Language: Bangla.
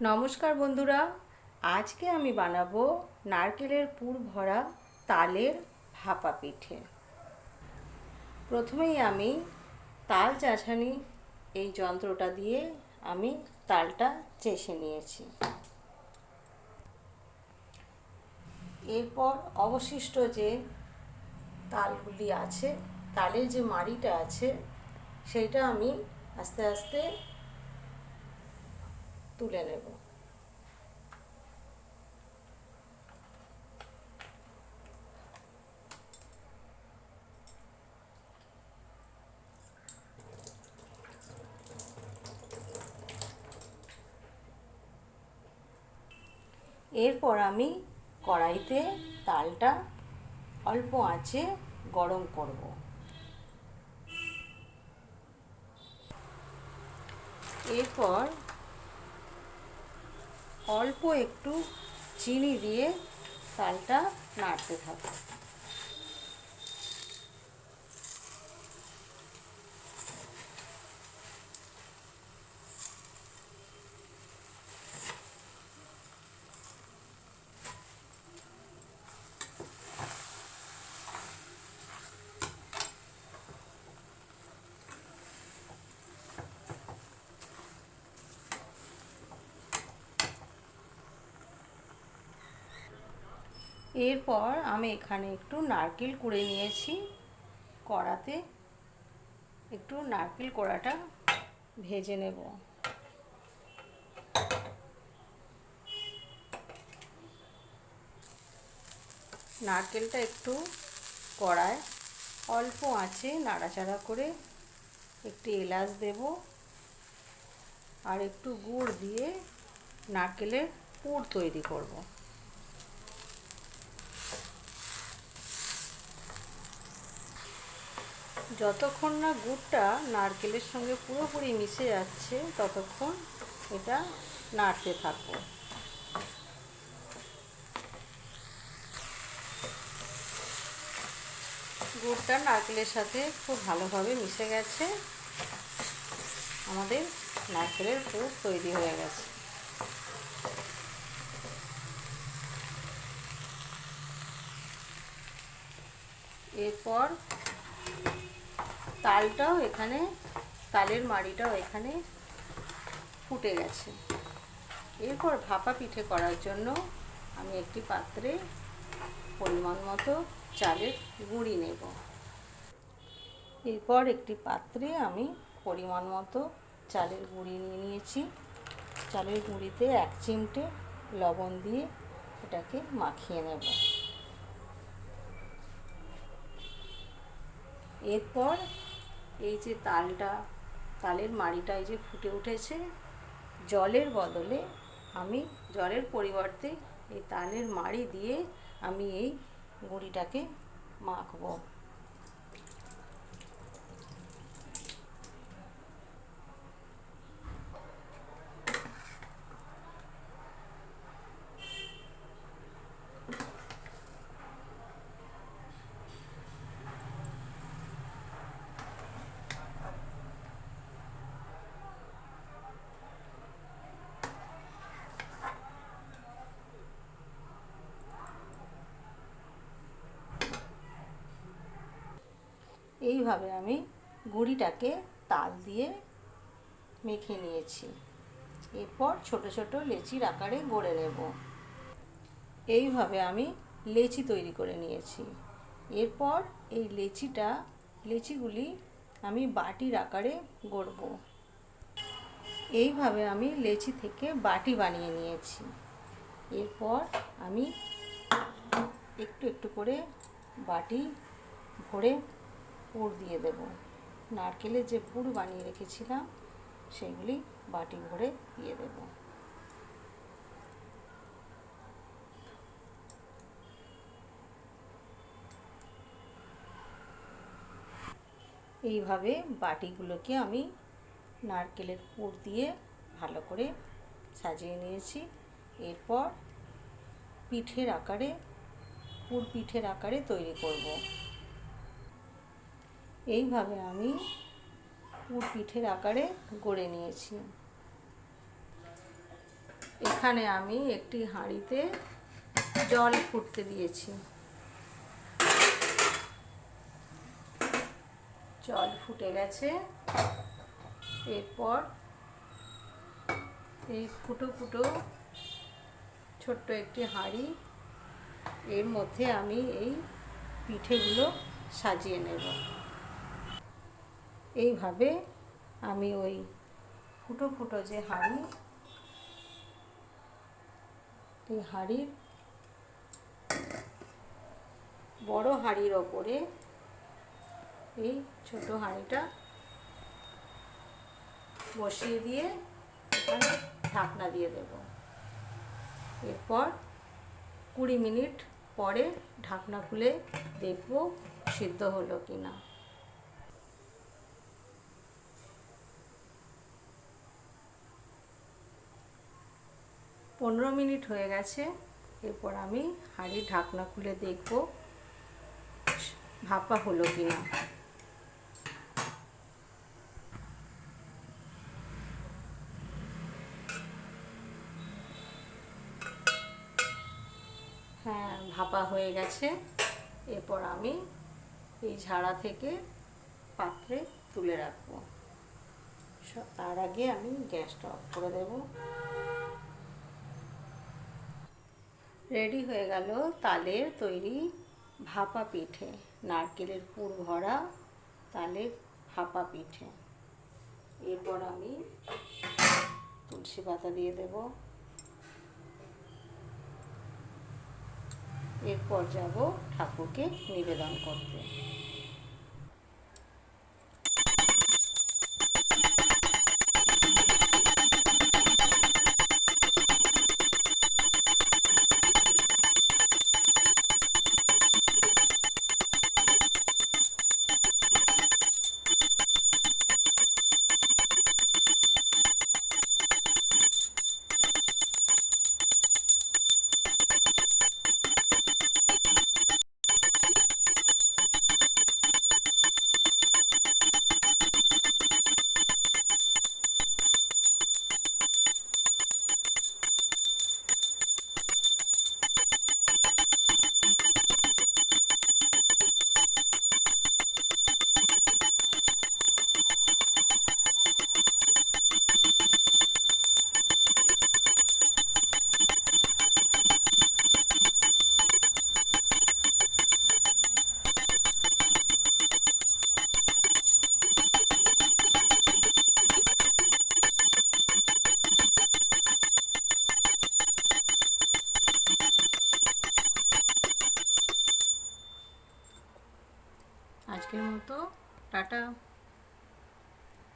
নমস্কার বন্ধুরা, আজকে আমি বানাবো নারকেলের পুর ভরা তালের ভাপা পিঠে। প্রথমেই আমি তাল চাছানি এই যন্ত্রটা দিয়ে আমি তালটা চেষে নিয়েছি। এরপর অবশিষ্ট যে তালগুলি আছে, তালের যে মাড়িটা আছে, সেইটা আমি আস্তে আস্তে তুলে নেব। এরপর আমি কড়াইতে তালটা অল্প আঁচে গরম করব। এরপর অল্প একটু চিনি দিয়ে তালটা নাড়তে থাকবো। এরপর আমি এখানে একটু নারকেল কুড়ে নিয়েছি। কড়াতে একটু নারকেল কোড়াটা ভেজে নেব। নারকেলটা একটু কড়ায় অল্প আঁচে নাড়াচাড়া করে একটু এলাচ দেব আর একটু গুড় দিয়ে নারকেলের পুর তৈরি করব। যতক্ষণ না গুড়টা নারকেলের সঙ্গে পুরোপুরি মিশে যাচ্ছে ততক্ষণ এটা নাড়তে থাকবো। গুড়টা নারকেলের সাথে খুব ভালোভাবে মিশে গেছে। আমাদের নারকেলের পুর তৈরি হয়ে গেছে। এরপর তালের মাড়িটাও এখানে ফুটে গেছে। এরপর ভাপা পিঠে করার জন্য আমি একটি পাত্রে পরিমাণ মতো চালের গুঁড়ি নেব। এরপর একটি পাত্রে আমি পরিমাণ মতো চালের গুঁড়ি নিয়ে নিয়েছি। চালের গুঁড়িতে 1 চিমটে লবণ দিয়ে এটাকে মাখিয়ে নেব। এরপর এই যে তালের মাড়িটা এই যে ফুটে উঠেছে, জলের বদলে আমি জলের পরিবর্তে এই তালের মাড়ি দিয়ে আমি এই গুঁড়িটাকে মাখবো। এইভাবে আমি গুঁড়িটাকে তাল দিয়ে মেখে নিয়েছি। এরপর ছোট ছোট লেচির আকারে গড়ে নেব। এইভাবে আমি লেচি তৈরি করে নিয়েছি। এরপর এই লেচিগুলি আমি বাটির আকারে গড়ব। এইভাবে আমি লেচি থেকে বাটি বানিয়ে নিয়েছি। এরপর আমি একটু একটু করে বাটি ভরে পুর দিয়ে দেব। নারকেলের যে পুর বানিয়ে রেখেছিলাম সেগুলি বাটি ভরে দিয়ে দেব। এইভাবে বাটিগুলোকে আমি নারকেলের পুর দিয়ে ভালো করে সাজিয়ে নিয়েছি। এরপর পিঠের আকারে তৈরি করব। এইভাবে আমি পুর পিঠের আকারে গড়ে নিয়েছি। এখানে আমি একটি হাঁড়িতে জল ফুটতে দিয়েছি। জল ফুটে গেছে। এরপর এই ফুটো ফুটো ছোট্ট একটি হাঁড়ি, এর মধ্যে আমি এই পিঠেগুলো সাজিয়ে নেব। এইভাবে আমি ওই ফুটো ফুটো যে হাঁড়ি, এই হাঁড়ির বড় হাঁড়ির ওপরে এই ছোট হাঁড়িটা বসিয়ে দিয়ে এখানে ঢাকনা দিয়ে দেব। এরপর 20 মিনিট পরে ঢাকনা খুলে দেখব সিদ্ধ হলো কিনা। 15 মিনিট হয়ে গেছে। এরপর আমি হাঁড়ির ঢাকনা খুলে দেখব ভাপা হলো কিনা। হ্যাঁ, ভাপা হয়ে গেছে। এরপর আমি এই ঝাড়া থেকে পাত্রে তুলে রাখবো। তার আগে আমি গ্যাসটা অফ করে দেব। রেডি হয়ে গেল তালের তৈরি ভাপা পিঠে, নারকেলের পুর ভরা তালের ভাপা পিঠে। এরপর আমি তুলসী পাতা দিয়ে দেব। এরপর যাব ঠাকুরকে নিবেদন করতে। আজকের মতো টাটা।